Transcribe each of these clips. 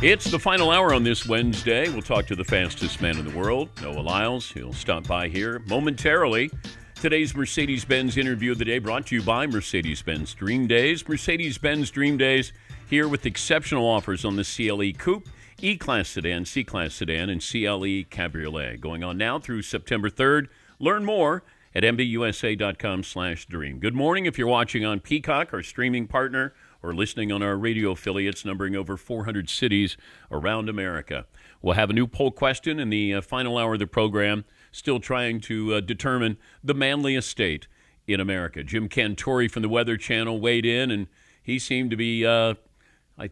It's the final hour on this Wednesday. We'll talk to the fastest man in the world, Noah Lyles. He'll stop by here momentarily. Today's Mercedes-Benz interview of the day brought to you by Mercedes-Benz Dream Days. Mercedes-Benz Dream Days here with exceptional offers on the CLE Coupe, E-Class Sedan, C-Class Sedan, and CLE Cabriolet. Going on now through September 3rd. Learn more at mbusa.com/dream. Good morning if you're watching on Peacock, our streaming partner, or listening on our radio affiliates numbering over 400 cities around America. We'll have a new poll question in the final hour of the program, still trying to determine the manliest state in America. Jim Cantori from the Weather Channel weighed in, and he seemed to be, I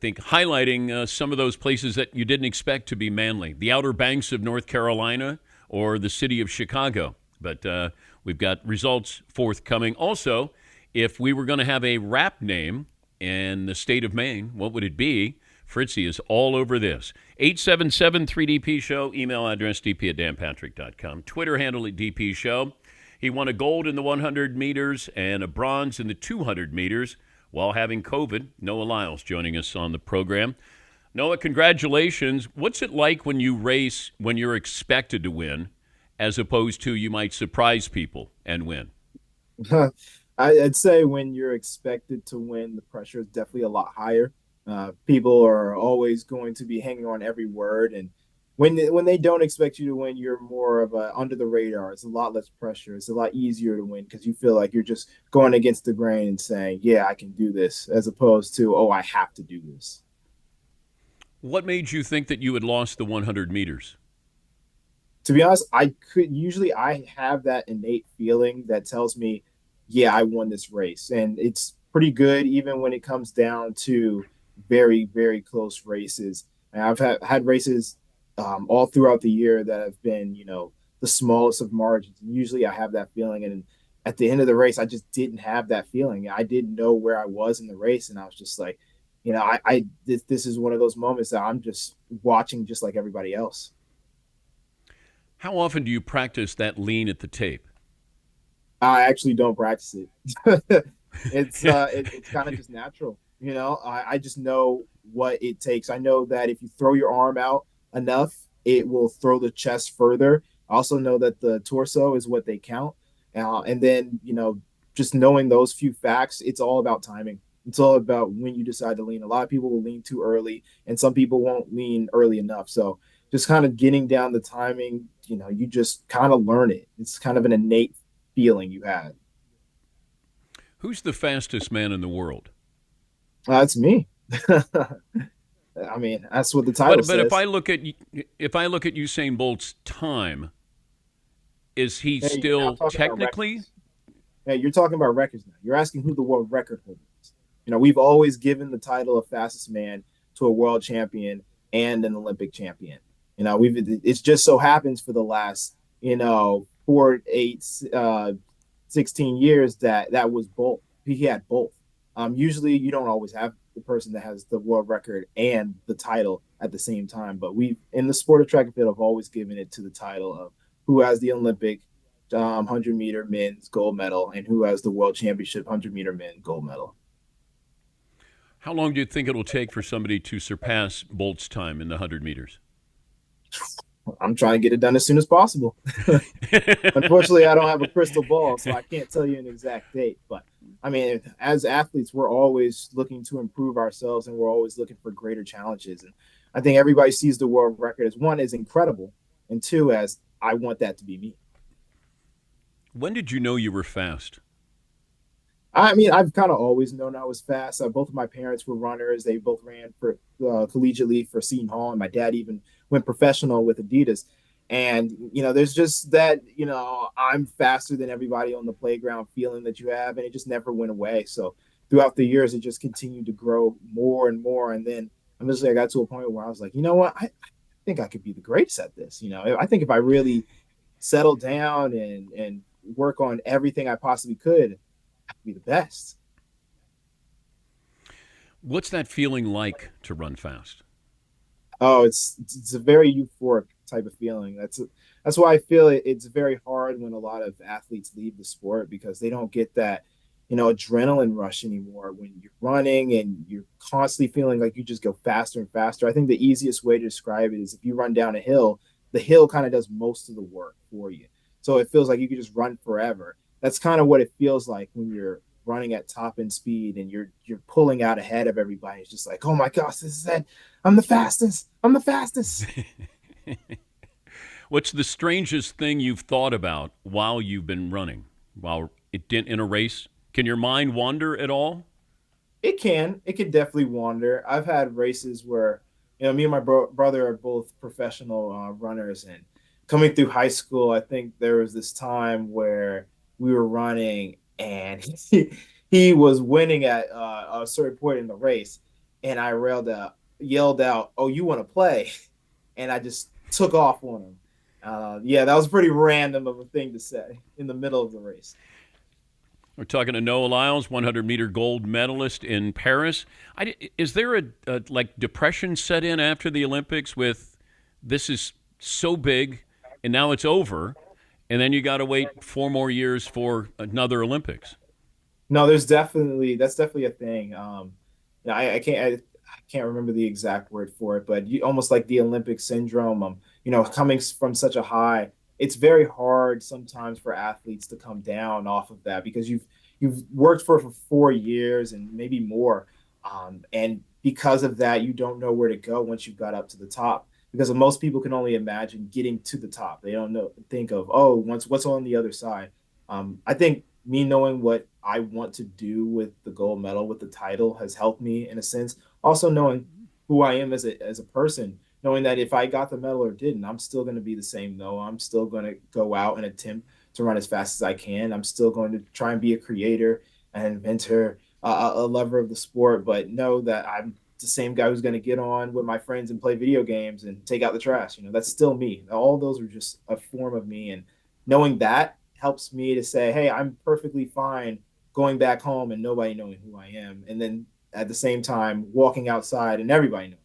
think, highlighting some of those places that you didn't expect to be manly. The Outer Banks of North Carolina or the city of Chicago. But we've got results forthcoming. Also, if we were going to have a rap name in the state of Maine, what would it be? Fritzy is all over this. 877-3DP Show, email address dp@danpatrick.com, Twitter handle at DP Show. He won a gold in the 100 meters and a bronze in the 200 meters while having COVID. Noah Lyles joining us on the program. Noah, congratulations. What's it like when you race when you're expected to win as opposed to you might surprise people and win? I'd say when you're expected to win, the pressure is definitely a lot higher. People are always going to be hanging on every word, and when they don't expect you to win, you're more of a under the radar. It's a lot less pressure. It's a lot easier to win because you feel like you're just going against the grain and saying, "Yeah, I can do this," as opposed to, "Oh, I have to do this." What made you think that you had lost the 100 meters? To be honest, I have that innate feeling that tells me, yeah, I won this race. And it's pretty good even when it comes down to very, very close races. And I've had races all throughout the year that have been, the smallest of margins. And usually I have that feeling. And at the end of the race, I just didn't have that feeling. I didn't know where I was in the race. And I was just like, this is one of those moments that I'm just watching just like everybody else. How often do you practice that lean at the tape? I actually don't practice it. It's kind of just natural, I just know what it takes. I know that if you throw your arm out enough, it will throw the chest further. I also know that the torso is what they count, and then just knowing those few facts, it's all about timing. It's all about when you decide to lean. A lot of people will lean too early, and some people won't lean early enough. So just kind of getting down the timing, you just kind of learn it. It's kind of an innate feeling you had. Who's the fastest man in the world? That's me. I mean, that's what the title But says. if I look at Usain Bolt's time, is he Hey, you're now still talking about technically? records. Hey, you're talking about records now. You're asking who the world record holder is. We've always given the title of fastest man to a world champion and an Olympic champion. It's just so happens for the last, 4, 8, 16 years that was both. He had both. Usually you don't always have the person that has the world record and the title at the same time, but we in the sport of track and field have always given it to the title of who has the Olympic 100-meter men's gold medal and who has the world championship 100-meter men gold medal. How long do you think it'll take for somebody to surpass Bolt's time in the 100 meters? I'm trying to get it done as soon as possible. Unfortunately, I don't have a crystal ball, so I can't tell you an exact date. But I mean, as athletes, we're always looking to improve ourselves, and we're always looking for greater challenges. And I think everybody sees the world record as one, as incredible, and two, as I want that to be me. When did you know you were fast? I mean, I've kind of always known I was fast. Both of my parents were runners. They both ran for collegiately for Seton Hall, and my dad even went professional with Adidas. And there's just that I'm faster than everybody on the playground feeling that you have, and it just never went away. So throughout the years, it just continued to grow more and more. And then eventually, I got to a point where I was like, you know what, I think I could be the greatest at this. I think if I really settle down and work on everything I possibly could be the best. What's that feeling like to run fast? Oh, it's a very euphoric type of feeling. That's why I feel it's very hard when a lot of athletes leave the sport because they don't get that, adrenaline rush anymore when you're running and you're constantly feeling like you just go faster and faster. I think the easiest way to describe it is if you run down a hill, the hill kind of does most of the work for you. So it feels like you could just run forever. That's kind of what it feels like when you're running at top end speed and you're pulling out ahead of everybody. It's just like, oh my gosh, this is it. I'm the fastest. I'm the fastest. What's the strangest thing you've thought about while you've been running, while it didn't in a race? Can your mind wander at all? It can definitely wander. I've had races where, me and my brother are both professional runners, and coming through high school, I think there was this time where we were running and he was winning at a certain point in the race, and I yelled out, "Oh, you want to play?" And I just took off on him. Yeah, that was pretty random of a thing to say in the middle of the race. We're talking to Noah Lyles, 100-meter gold medalist in Paris. Is there a like depression set in after the Olympics with this is so big and now it's over, and then you got to wait 4 more years for another Olympics? No, that's definitely a thing. I can't remember the exact word for it, but almost like the Olympic syndrome. Coming from such a high, it's very hard sometimes for athletes to come down off of that because you've worked for 4 years and maybe more, and because of that, you don't know where to go once you've got up to the top. Because most people can only imagine getting to the top. They don't think of once what's on the other side. I think me knowing what I want to do with the gold medal, with the title, has helped me in a sense. Also knowing who I am as a person, knowing that if I got the medal or didn't, I'm still going to be the same. Though I'm still going to go out and attempt to run as fast as I can. I'm still going to try and be a creator, an inventor, a lover of the sport, but know that I'm the same guy who's going to get on with my friends and play video games and take out the trash. That's still me. All those are just a form of me, and knowing that helps me to say, hey, I'm perfectly fine going back home and nobody knowing who I am, and then at the same time walking outside and everybody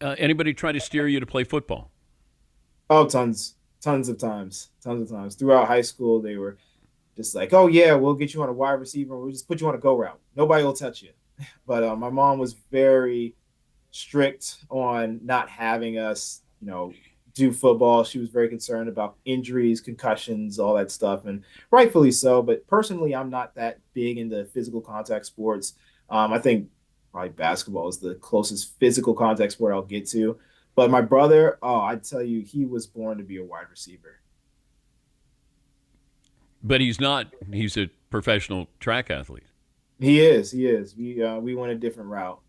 knowing. Anybody try to steer you to play football? Oh, tons of times throughout high school. They were just like, oh yeah, we'll get you on a wide receiver. We'll just put you on a go route. Nobody will touch you. But my mom was very strict on not having us, do football. She was very concerned about injuries, concussions, all that stuff, and rightfully so. But personally, I'm not that big into physical contact sports. I think probably basketball is the closest physical contact sport I'll get to. But my brother, oh, I tell you, he was born to be a wide receiver. But he's not. He's a professional track athlete. He is. He is. We went a different route.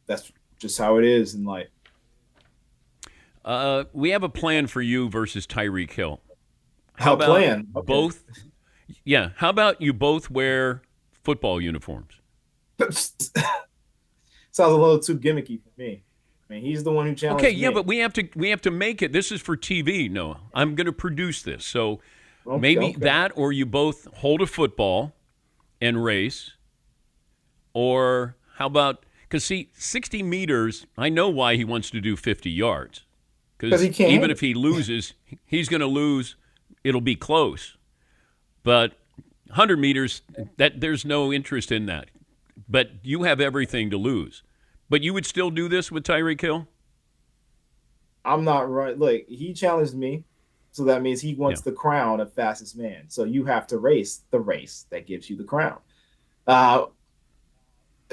That's just how it is in life. We have a plan for you versus Tyreek Hill. How How about plan? Okay. both? Yeah. How about you both wear football uniforms? Sounds a little too gimmicky for me. I mean, he's the one who Okay. challenged Yeah, me. but we have to make it. This is for TV. No, I'm going to produce this. So Okay, maybe okay. that, or you both hold a football and race, or how about? Because see, 60 meters. I know why he wants to do 50 yards. Because he Because can't even handle if he loses, he's going to lose. It'll be close. But 100 meters, that there's no interest in that. But you have everything to lose. But you would still do this with Tyreek Hill? I'm not right. Look, he challenged me, so that means he Yeah. wants the crown of fastest man. So you have to race the race that gives you the crown. Uh,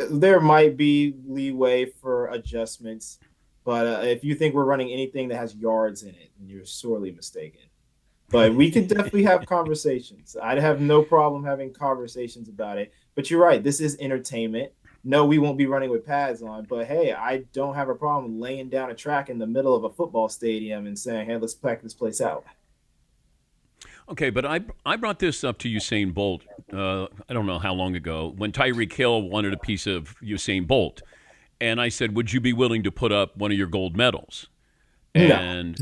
there might be leeway for adjustments, but if you think we're running anything that has yards in it, then you're sorely mistaken. But we could definitely have conversations. I'd have no problem having conversations about it. But you're right, this is entertainment. No, we won't be running with pads on, but hey, I don't have a problem laying down a track in the middle of a football stadium and saying, hey, let's pack this place out. Okay, but I brought this up to Usain Bolt. I don't know how long ago when Tyreek Hill wanted a piece of Usain Bolt, and I said, "Would you be willing to put up one of your gold medals?" No. And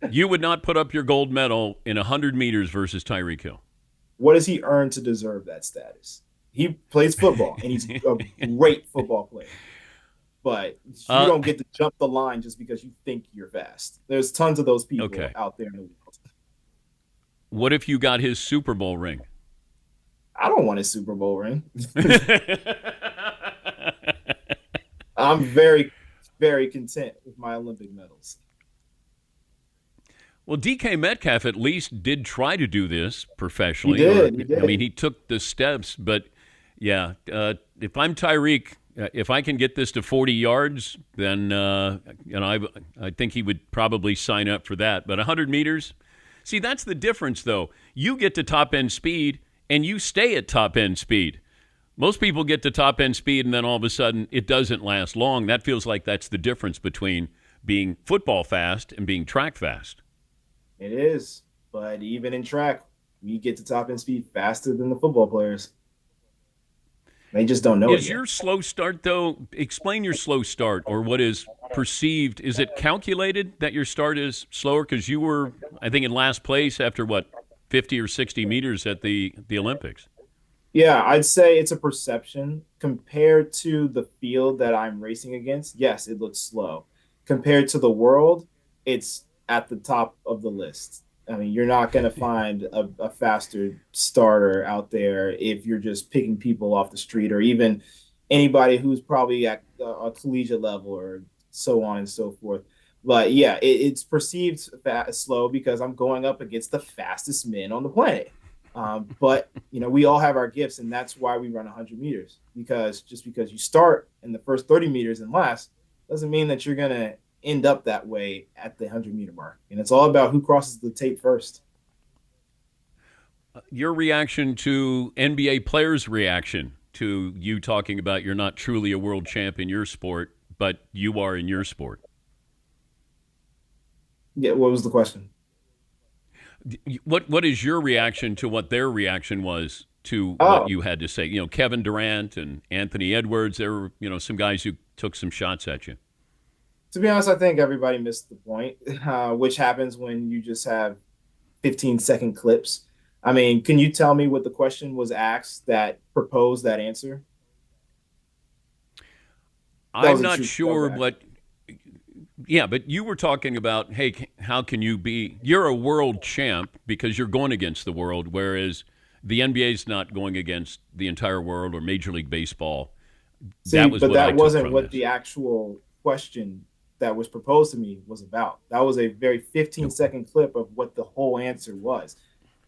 you would not put up your gold medal in 100 meters versus Tyreek Hill. What does he earn to deserve that status? He plays football and he's a great football player. But you uh, don't get to jump the line just because you think you're fast. There's tons of those people okay. out there in the world. What if you got his Super Bowl ring? I don't want a Super Bowl ring. I'm very, very content with my Olympic medals. Well, DK Metcalf at least did try to do this He professionally, or did. He I mean, did. he took the steps. But yeah, if I'm Tyreek, if I can get this to 40 yards, then I think he would probably sign up for that. But 100 meters, see, that's the difference, though. You get to top end speed, and you stay at top end speed. Most people get to top end speed, and then all of a sudden, it doesn't last long. That feels like that's the difference between being football fast and being track fast. It is. But even in track, we get to top end speed faster than the football players. They just don't know it Is yet. your slow start, though? Explain your slow start, or what is perceived. Is it calculated that your start is slower? Because you were, I think, in last place after, 50 or 60 meters at the Olympics? Yeah, I'd say it's a perception compared to the field that I'm racing against. Yes, it looks slow. Compared to the world, it's at the top of the list. I mean, you're not going to find a faster starter out there if you're just picking people off the street, or even anybody who's probably at a collegiate level, or so on and so forth. But yeah, it's perceived slow because I'm going up against the fastest men on the planet. But we all have our gifts, and that's why we run 100 meters. Because just because you start in the first 30 meters and last doesn't mean that you're gonna end up that way at the 100-meter mark. And it's all about who crosses the tape first. Your reaction to NBA players' reaction to you talking about you're not truly a world champ in your sport, but you are in your sport. Yeah, what was the question? What is your reaction to what their reaction was to what Oh, you had to say? Kevin Durant and Anthony Edwards, there were, some guys who took some shots at you. to be honest, I think everybody missed the point, which happens when you just have 15-second clips. I mean, can you tell me what the question was asked that proposed that answer? That I'm was a not true. That was sure an what. Yeah, but you were talking about, hey, how can you be? You're a world champ because you're going against the world, whereas the NBA's not going against the entire world or Major League Baseball. See, That was but what I that took wasn't from what this. the actual question that was proposed to me was about. That was a very 15-second clip of what the whole answer was.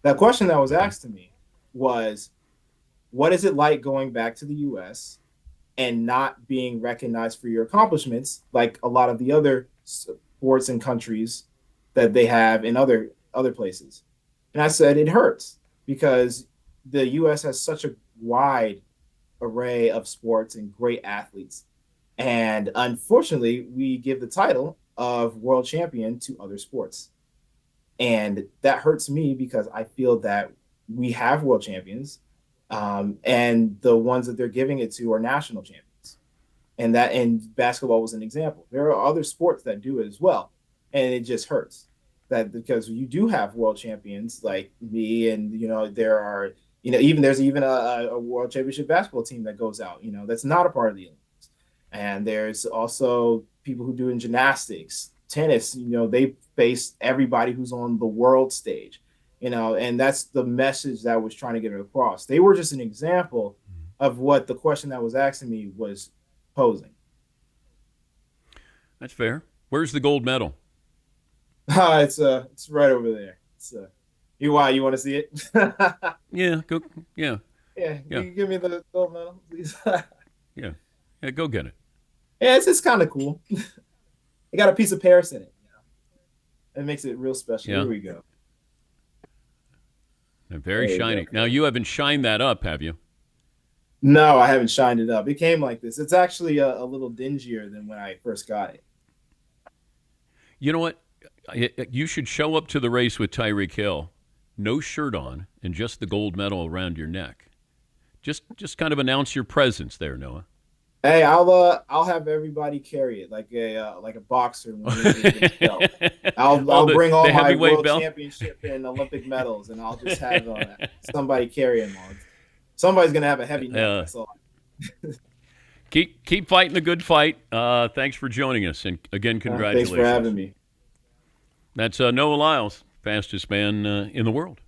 That question that was Okay. asked to me was, what is it like going back to the US and not being recognized for your accomplishments like a lot of the other sports and countries that they have in other places? And I said it hurts because the US has such a wide array of sports and great athletes. And unfortunately, we give the title of world champion to other sports. And that hurts me because I feel that we have world champions, and the ones that they're giving it to are national champions. And basketball was an example. There are other sports that do it as well. And it just hurts that because you do have world champions like me, and there are, there's even a world championship basketball team that goes out, that's not a part of the Olympics. And there's also people who do in gymnastics, tennis, they face everybody who's on the world stage, and that's the message that I was trying to get across. They were just an example of what the question that was asking me was posing. That's fair. Where's the gold medal? It's right over there. You want to see it? Yeah, go. Yeah, Yeah, yeah, you can give me the gold medal, please. yeah, yeah. Go get it. Yeah, it's kind of cool. It got a piece of Paris in it. It makes it real special. Yeah, Here we go. and There very you shiny. go. Now you haven't shined that up, have you? No, I haven't shined it up. It came like this. It's actually a little dingier than when I first got it. You know what? You should show up to the race with Tyreek Hill, no shirt on, and just the gold medal around your neck. Just kind of announce your presence there, Noah. Hey, I'll have everybody carry it like a boxer when he gets his belt. Oh, I'll bring all the my heavyweight world belt. championship and Olympic medals, and I'll just have somebody carry them all. Somebody's gonna have a heavy neck. Uh, That's all. keep fighting the good fight. Thanks for joining us, and again, Thanks for congratulations. having me. That's Noah Lyles, fastest man in the world.